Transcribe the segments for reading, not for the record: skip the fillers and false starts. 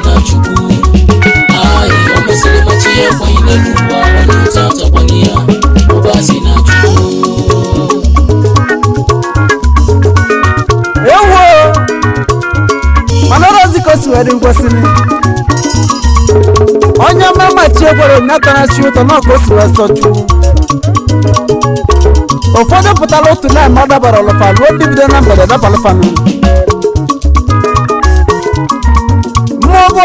Ubasinachukwu. Aye, Ubasinachukwu kwa ile luwa wanutata kwa nia Ubasinachukwu. Ewo manoro zikosi wedding kwesini onye mama chiegoro nyatara chi ụtọ na kosi wesochu ụfọdụ pụtara otu na mmadụ bara ọlọfa ruo ndị bido na mgbede dapalụfanụ mmụọ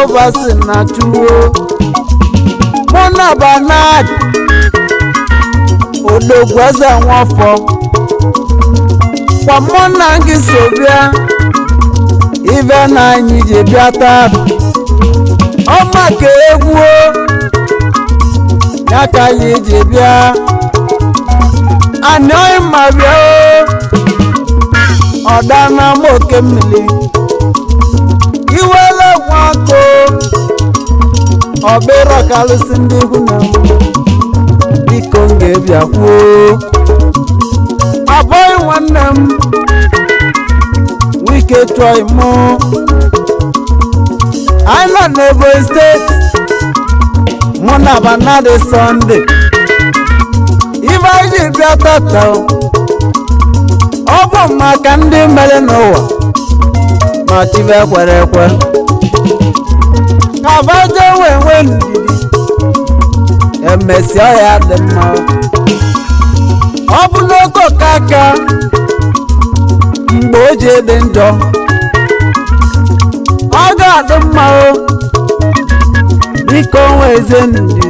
Ubasinachukwu mụ na Benard odogwu eze nwafọ kwa mụ na gị so bịa ibe na anyị ji bịa taa ọma ka egwu ya ka anyị ji bịa anọghị ma bịa ọdana m oke mmiri iwele gwakọ ọbịrọ kalụsị ndị ikwu na biko m ga-ebịakwuo abụghị nwanne m wike chọị mụ anyị nọ n'Ebonyi steeti mụ na Benard Sunday ibe anyị ji bịa tata ọ bụ maka ndị mere n'ụwa ma chibe kwere ekwe ka baje nwe ndidi emesịa ya dị mma ọ bụ n'oge okaka mgbe o ji dị njọ ọ ga-adị mma biko nwe eze ndidi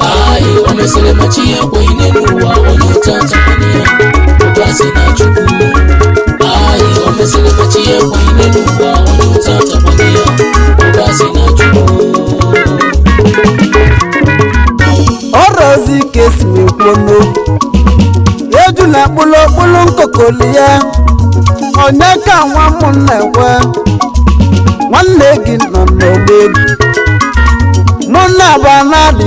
Aye, Ubasinachukwu kwa ile luwa wanutata kwa nia Ubasinachukwu. Aye, Ubasinachukwu kwa ile luwa wanutata kwa nia Ubasinachukwu. ọrọzi ka esi ekwu n'okwu eju na kpụlụkpụlụ nkokoli ya onye ka nwa m na-ekwe nwanne gị nọ n'ogbe mụ na Benard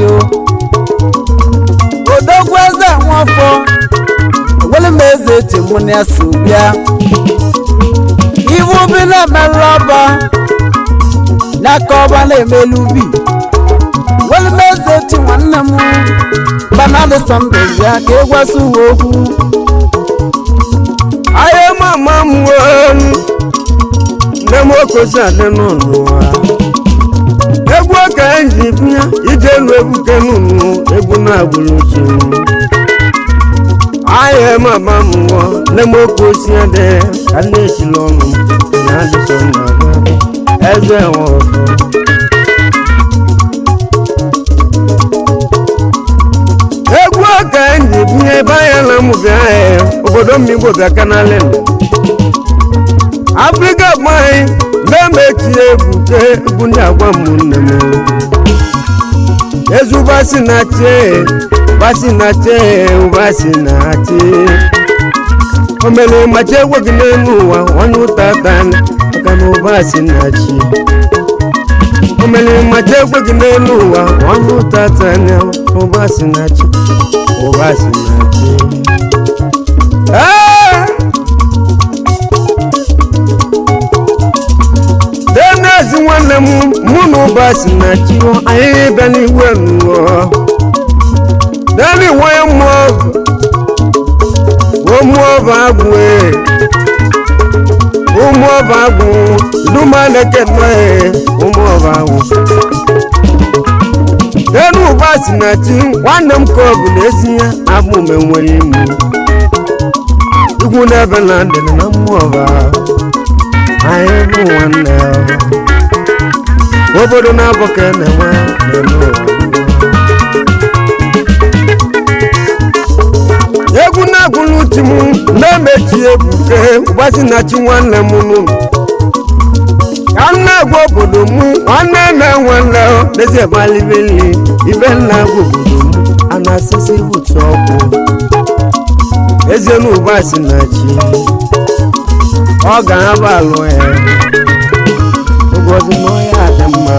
odogwu eze nwafọ enwere m eze eche mụ na ya so bịa ibu bi na-emelụ ọba ya ka ọba na-emelu ubi nwere m eze eche nwanne m Benard Sunday bịa ka egwasị uwe okwu Aye mama mwonu Nemoko sade n'ụwa egwu ka enji bịa ije elu ebuke n'ụwa egwu na-agbụlụchi Aye mama mwo nemoko siade ka na-echila ọnụ na adịsọ na eze nwọfọ egwu ka enji bịa ebe anya na mụ bịa obodo mmigbo bịa kanalen Africa boy na-emechi ebuke egwu ndị agwa ụmụnne m ezi Ubasinachi o mere machi egwu gị n'elu ụwa onye ụtata maka na Ubasinachi o mere machi egwu gị n'elu ụwa onye ụtata Ubasinachi Denezi nwanne m mụ na Ubasinachi anyị bịa n'iwe n'ụwa Dani nwe mmụọ agwụ dumanekene ụmụọba agwụ Deni Ubasinachi nwanne m ka ọ bụ n'ezi ya abụme nwere ime igwu n'ebe na ndịna na mmụọba anyị bụ nwanne obodo na-abụ ka na-enwe egwu na-agwụlụ chi m na-emechi ebuke Ubasinachi nwanne m nụ ka m na-agwa obodo m nwanne na-enwe n'ezie gbalibeli ibe na-agwa obodo m a na-asịsị ụtụ ọgwụ ezie na Ubasinachi ọ ga-aba alụ ya ụbọchị na ọya dị mma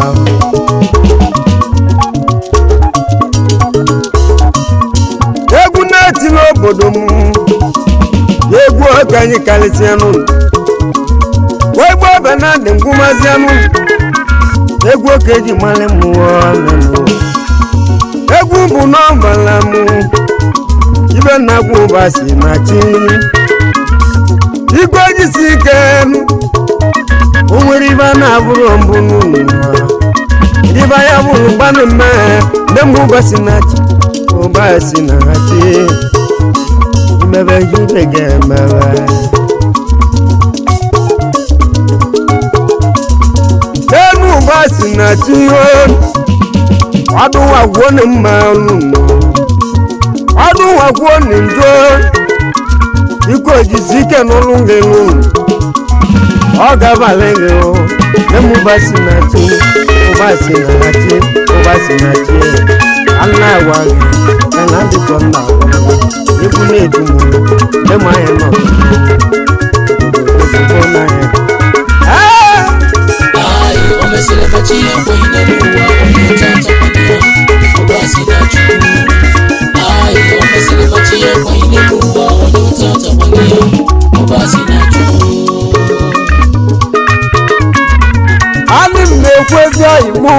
egwu na-eti n'obodo m egwu ọka anyị karịsịa n'ụlọ wee gbaa Benard ngwụmazịa n'ụlọ egwu oke eji mali mmụọ n'ụlọ egwu bụ n'ọbala m ibe na-agwụ Ubasinachi igwe jisi ike o nwere ibe a na-abụrụ mbụ n'ụlọ ibe ya bụrụ gbanụ mmehie ndị mbụ Ubasinachi imebe ibe ga-emebe n'elu Ubasinachi ọdún wà gwuo ni mma ọdún wà gwuo ni njọ ikú ojisi ike n'ụlọ gị n'ụlọ ọ ga-abalị gị n'emu Ubasinachi ana agwa gị ka na adịkọ nna ikwu na-edu m n'emu anya nọ ozugbo n'anya Ubasinachukwu Ani m na-ekwezi oyimu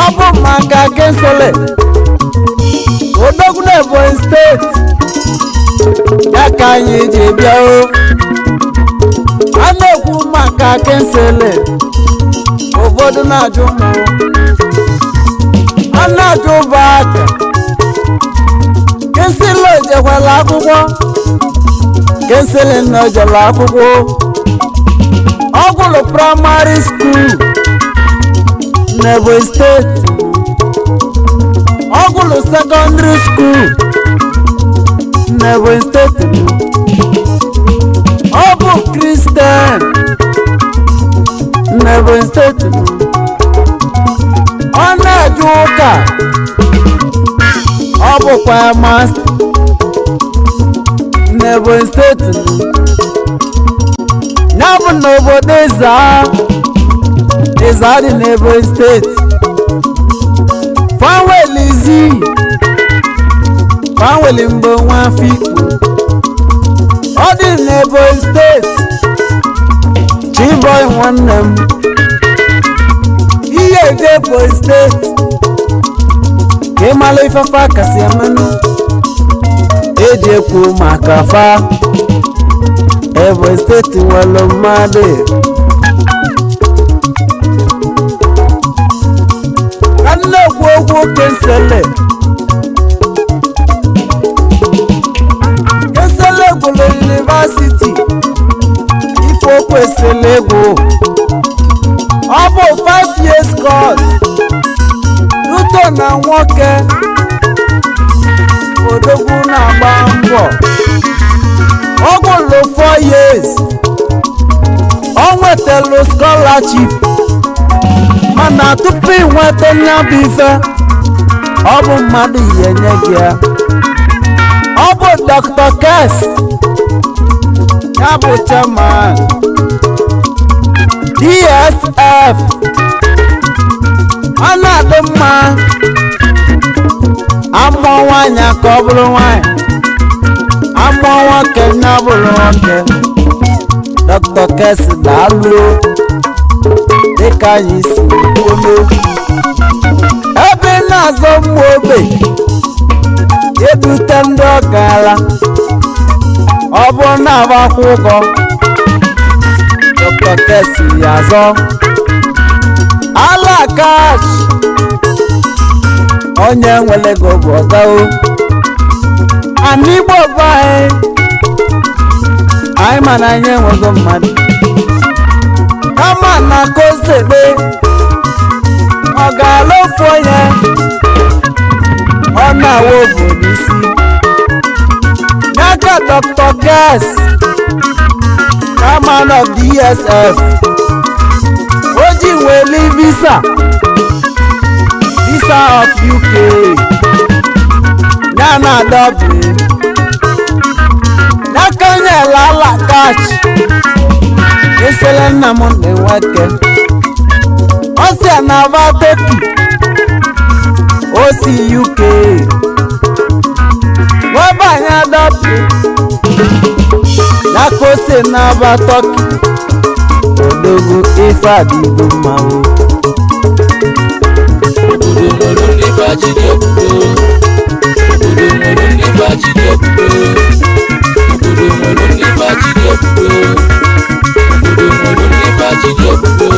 ọ bụ maka kensole odogwu Ebonyi steeti ya ka anyị ji bịa o a na-ekwu maka kensole obodo na-ajụ mụ a na-ajụ ụba aka kensole ejekwala akwụkwọ kensole na ojela akwụkwọ ọ gụrụ praịmarị skuul n'Ebonyi steeti ọ gụrụ sekọndịrị skuul n'Ebonyi steeti ọ bụ kristian n'Ebonyi steeti ọ na-eje ụka ọ bụkwa masta n'Ebonyi steeti ya bụ n'obodo Ịza dị n'Ebonyi steeti fanweli mgbe Nwafikpo ọ dị n'Ebonyi steeti Chiboy nwanne m ihe ego Ebonyi steeti ka ịmala ifefe kasị emenụ eji ekwu maka fa Ebonyi steeti nwere mmadụ ka na-ekwu okwu kensele gwụrụ yunivasiti ife okwu esele egwu ọ bụ 5 years course Ruto na nwoke odogwu na-agba mbọ ọ gụrụ 4 years ọ nwetara scholarship mana tupu ị nweta ya bụ ife ọ bụ mmadụ ihe nye gị ya ọ bụ Dr. Kes ya bụ chairman DSF ọ na-adị mma amụọ nwaanyị ka ọ bụrụ nwaanyị amụọ nwoke ya bụrụ nwoke Dr. Kes daalụ dịka anyị si kwuo ebe na-azọ mmụ ogbe ebute ndị ọgara ọ bụ na-agba akwụkwọ Dr. Kes ya azọ ala kash onye nwere ego bụ ọgao ana Igbo bụ anyị mana anyị enwego mmadụ kama na kosebe ọ ga-ala ofu onye ọ na-awa obodo isi n'aka Dr. Kes chairman of DSF o ji nwere visa of UK ya na Dublin n'aka onye ala kachi esele nna m ndị nwoke ọ si anaba Toki o si UK webe anya Dublin akose n'aba tọki odogwu ife adịgo mma o obodo nwere ndị faji dị ebube obodo nwere ndị faji dị ebube obodo nwere ndị faji dị ebube obodo nwere ndị faji dị ebube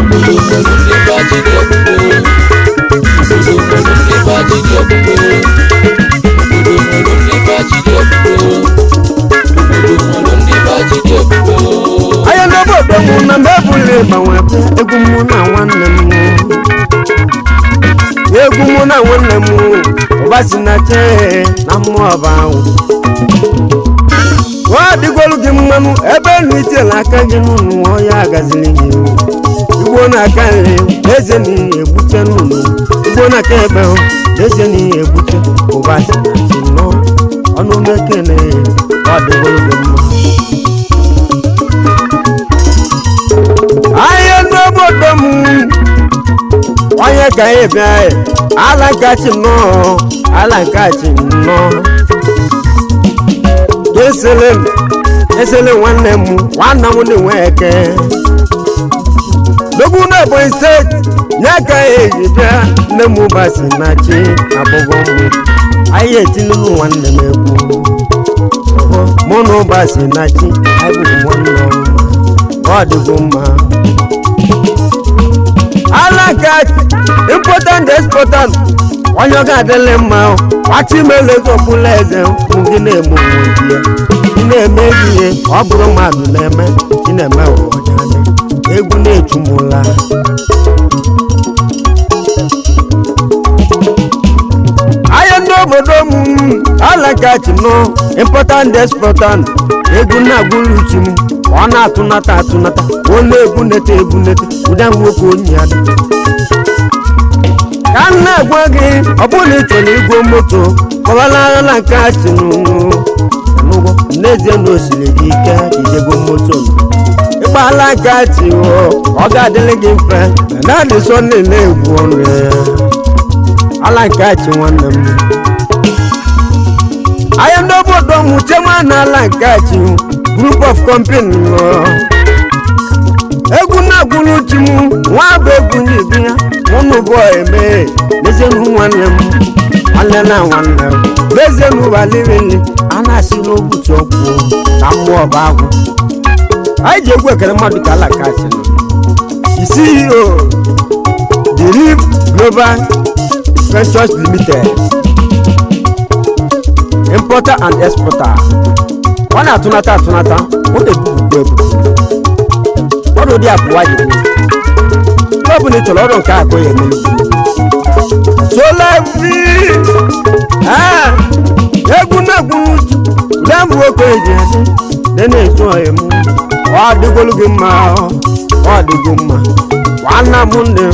obodo nwere ndị faji dị ebube obodo nwere ndị faji dị ebube obodo nwere ndị faji dị ebube obodo nwere ndị faji dị ebube anya n'obodo mụ na mebụli gbanwe egwu mụ na nwanne m egwu mụ na nwanne m Ubasinachi na mmụọ ọba ahụ ọ dịgolu gị mmanụ ebe nụ itiela aka gị n'ụlọ ọya agazili gị igbo na-aka nri eze na ihe egbute n'ụlọ igbo na-aka ebe eze na ihe egbute Ubasinachi nọ ọnụ mekene ọ dịgolu gị mma ahịa n'obodo m onye ka anyị bịa alagachi nnọọ alagachi nnọọ esele nwanne m na-enwe eke n'ogbu n'Ebonyi steeti nye ka eji bịa nne m Ubasinachi abụghọ mụ anyị etinulu nwanne m egwu mụ na Ubasinachi anyị bụ nwanne ọma ọ dịgo mma alagachi important exportant onye ọ ga-adịle mma achimelegokwula eze mụ gị na-eme onwe ya ị na-eme ihe ọ bụrụ mmadụ na-eme ị na-eme ụwọdane egwu na-echumụla ahịa ndị obodo m alagachi nọ important exportant egwu na-agwụruchi m ọ na-atụnata ọ na-ebunete ụda nwoke onye ya dị ka m na-agwa gị ọ bụrụ na ị chọrọ igwe moto kọwalala nke achị n'ụgwọ n'ezie na osiri gị ike ijego moto ịgbala nke achị ọ ga-adịrị gị mfe na-adị Sunday na-egwu ọnụ ya ala nke achị nwanne m ahịa ndị obodo m chema na ala nke achị group of company egwu na-agwụrụ chi m nwa bụ egwu nyibi ya ụnụ bụ eme n'ezienu nwanne m nwanne na nwanne m n'ezienu ụbalirili a na-asị n'obutu ọkwụ na mmụọ ọba agwụ anyị ji egwu ekere mmadụ ka ala kachi the CEO the Reef Global Ventures Limited importer and exporter ọ na-atụnata ọ na-ebupụkwa ebupu ọrụ dị abụọ ji ọ bụ na ị chọrọ ọrụ nke akụ ya eme solevi egwu na-egwu n'uchu ndị mbụ nwoke eji adị dị na-ezu ọhịa m ọ dịgolu gị mma ọ dịgo mma nwanna m nne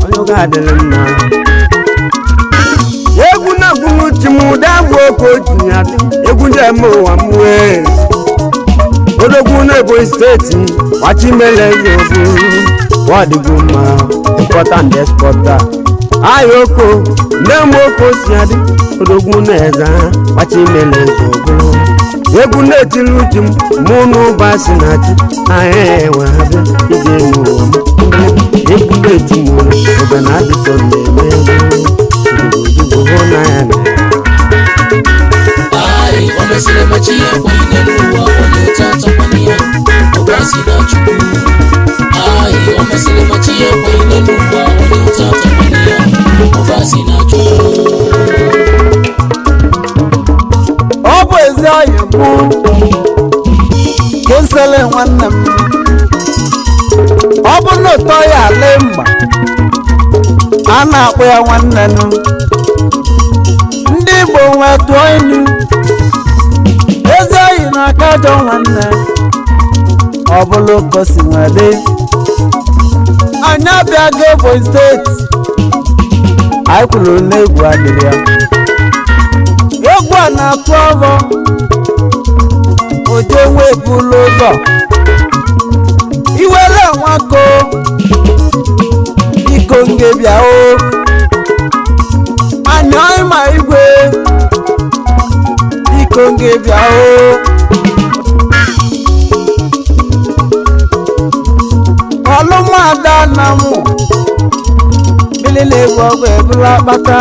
onye ọ ga-adịrị mma egwu na-egwu n'uchu m ndị mbụ nwoke oji adị egwu ndị eme ụwa m wee odogwu n'Ebonyi steeti gbachimele egwu ọ dịgo mma important exporter ayoko nne m oko si adị odogwu na-eze gbachimele egwu na-etili uche m mụ na Ubasinachi ahịa enwe abịa ije n'ụwa m egwu na-eti m oge na-adị Sunday na-egwu odigbo na ya na Omesilemechi ya kwa ine n'ụwa onye tata kwanye ya Ubasinachukwu Omesilemechi ya kwa ine n'ụwa onye tata kwanye ya Ubasinachukwu ọ bụ ezi ọyị mụ kesele nwanne m ọ bụ na ụtọ ya ale mgba a na-akpọ ya nwanne nụ ndị Igbo nwee tụọ inu ezi oyi n'aka ajọ nwanne ọ bụla kosi nwede anyị abịago Ebonyi steeti anyị kwuru n'egwu adịrị ya egwu a na-atụ ọvọ oje nwe ebulu ụzọ iwere nwako iko nge bịa o anya ịma igwe iko nge bịa o namu bilile gbogbo ebula pata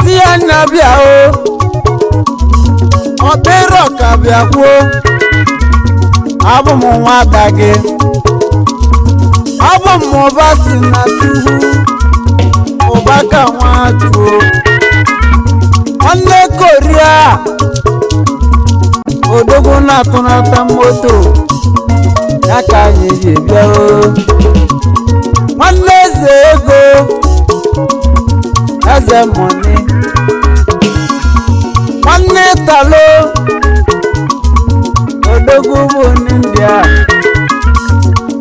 si anya bia o ọtẹrọ kabia kwuo abụ m nwata gị abụ m Ubasinachi ụbaka nwatuo nwanne Korea odogwu na-atụnata moto ya ka anyị ji bịa o nwanne eze ego eze mọni nwanne talo odogwu bụ n'India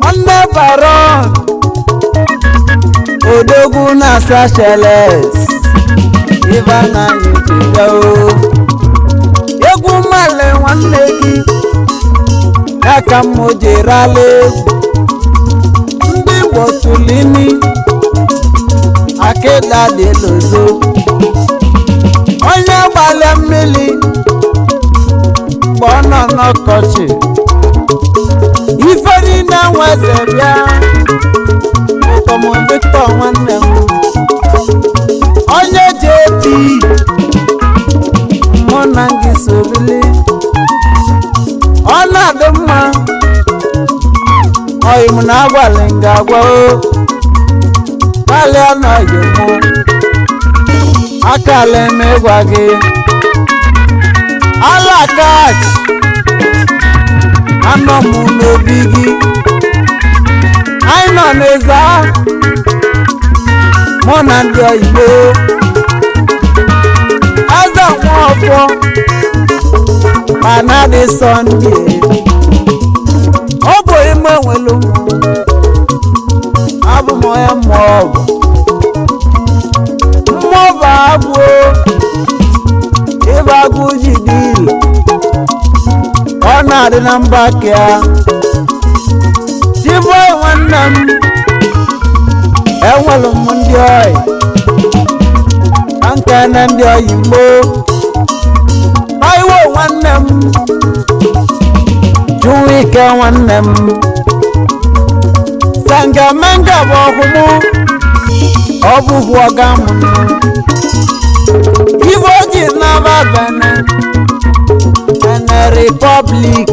nwanne baron odogwu na Seychelles ibe na anyị ji bịa o egwu male nwanne gị ya ka m jiri ala egwu ndị gbotulini akịda dị lozo onye gbalịa mmiri mgbe ọ nọ n'ọkọchị ife niile nweze bịa ụtọm Victor nwanne m onye ji ebi mụ na gị sobili ọ na-adị mma oyi m na-agbalị nga agwa o gbalịa n'oyi mụ akala eme ịgwa gị alakach anọ m n'obi gị anyị nọ n'eza mụ na ndị oyibo aza nwa ọfọ Benard Sunday ọ bụ ime nwelu abụ m onye mmụọbụ agwụ ịba agwụ ji dị ilo ọ na-adị na mba ka chibo nwanne m enwelu m ndị oyi ka nke na ndị oyibo Taiwo nwanne m Juwike nwanne m Sangamenga bụ ọhụmụ ọ bụghị ọga m ibe oji n'aba Benin Republic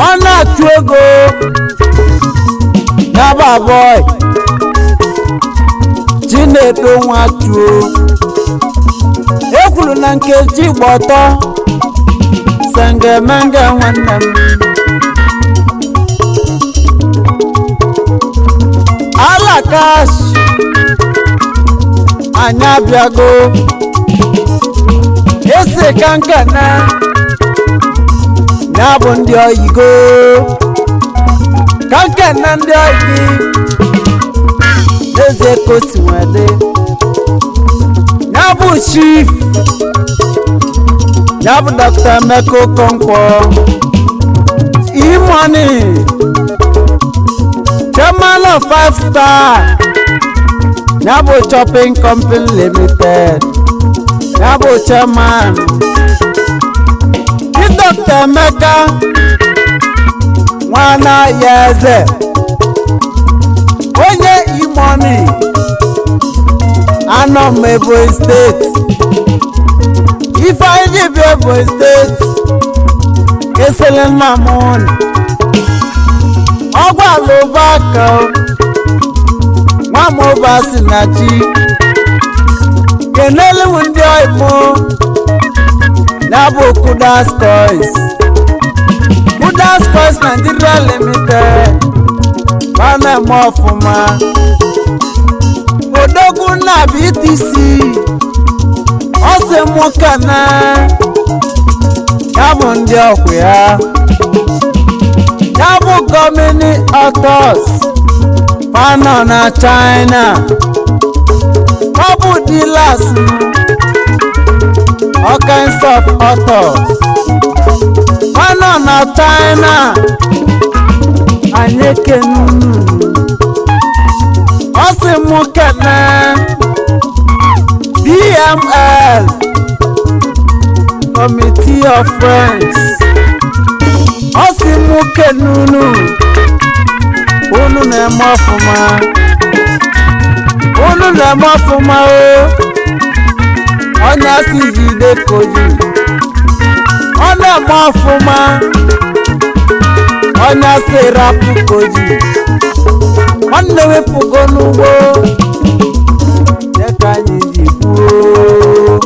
ọ na-achụ ego n'aba boy Chinedo Nwachukwu ekwuru na Nkechi gbọtọ Sangamenga nwanne m alakash anyị abịago esi ka nkene ya bụ ndị oyigo ka nkene ndị oyi n'eze kosi nwede ya bụ chief ya bụ Dr. Emeka Okonkwo E-Money chairman of 5 Star Yabo Shopping Company Limited Yabo chairman Dr. Emeka Nwana Yeze onye E-Money anọ m Ebonyi State ife anyị bi Ebonyi State kesele nna m ọgwala ụbaka nwa m Ubasinachi kenelu ndị oyibo na-abụ Kudas Coins Nigeria Limited bana eme ọfụma odogwu na BTC ọsị mụ kana ya bụ ndị ọkwụ ya bụ gọmini autos panọ na China ọ bụ dealers all kinds of autos panọ na China anyị kenunu ọ sị mụ kene BML Committee of Friends ọ sị mụ kenunu unu na-eme ọfụma unu na-eme ọfụma o onye asị jide koji ọ na-eme ọfụma onye asị rapụ koji nwanne wepụgo n'ugbo dịka anyị ji kwuo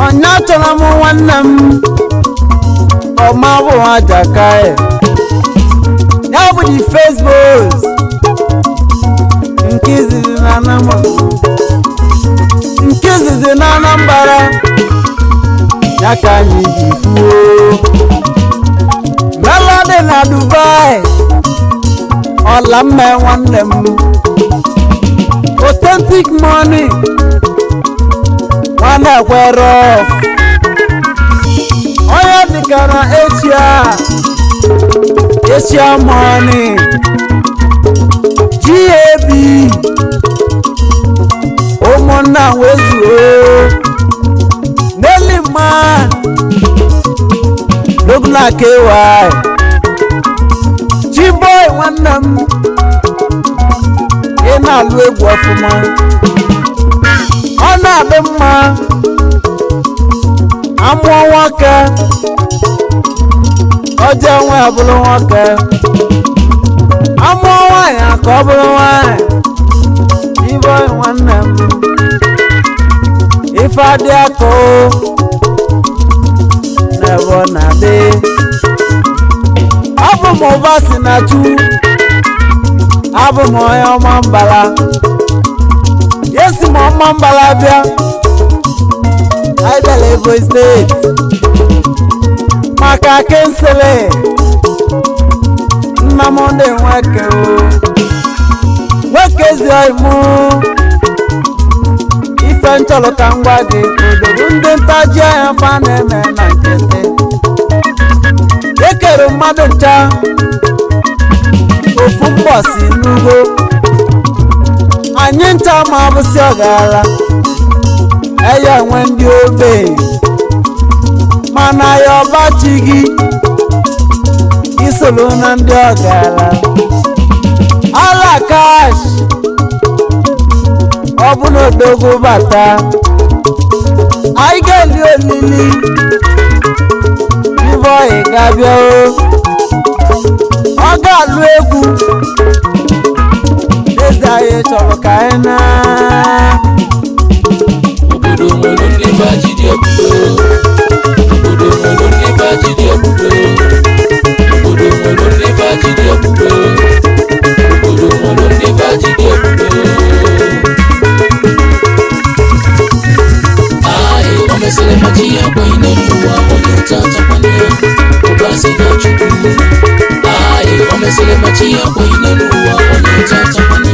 onye achọrọ m nwanne m ọma bụ ajaka ya bụ di Facebook nke izizi na Anambra ya ka anyị ji kwuo Melody na Dubai ọla mme nwanne m authentic money nwanne ekwere onye dịka na Asia money GAB ụmụnna wezuo Nelly man Lugna KY G-boy nwanne m ị na-alụ egwu ọfụma ọ na-adị mma amụọ nwoke ọjọọ nwe abụrụ nwoke amụọ nwaanyị ka ọ bụrụ nwaanyị G-boy nwanne m ife adị akọ n'ebe ọ na-adị abụ m Ubasinachukwu abụ m onye ọma mbala esi m ọma mbala bịa aịbịala Ebonyi steeti maka kensịlị Nnamdị Nweke Nwekezi mụ ife nchọrọ ka m gwa gị odobo ndị ntaji anya fa na-eme na nkịtị ekere mmadụ ncha ofu mgbọsị n'ugbo anyị ncha ma abụsị ọgara eya nwe ndị ogbenye mana ya ọbachi gị isoro na ndị ọgara ala kash ọ bụ na odogwu bata anyị ga-eli olili ibe ọyị ga-abịa ọ ga-alụ egwu eze anyị chọrọ ka anyị na obodo nwere ndị baji dị ebube obodo nwere ndị baji dị ebube obodo nwere ndị baji dị ebube obodo nwere ndị baji dị ebube o mesịrị machi ya kwenye n'ụwa onye ntatakwana ya Ubasinachukwu o mesịrị machi ya kwenye n'ụwa onye ntatakwana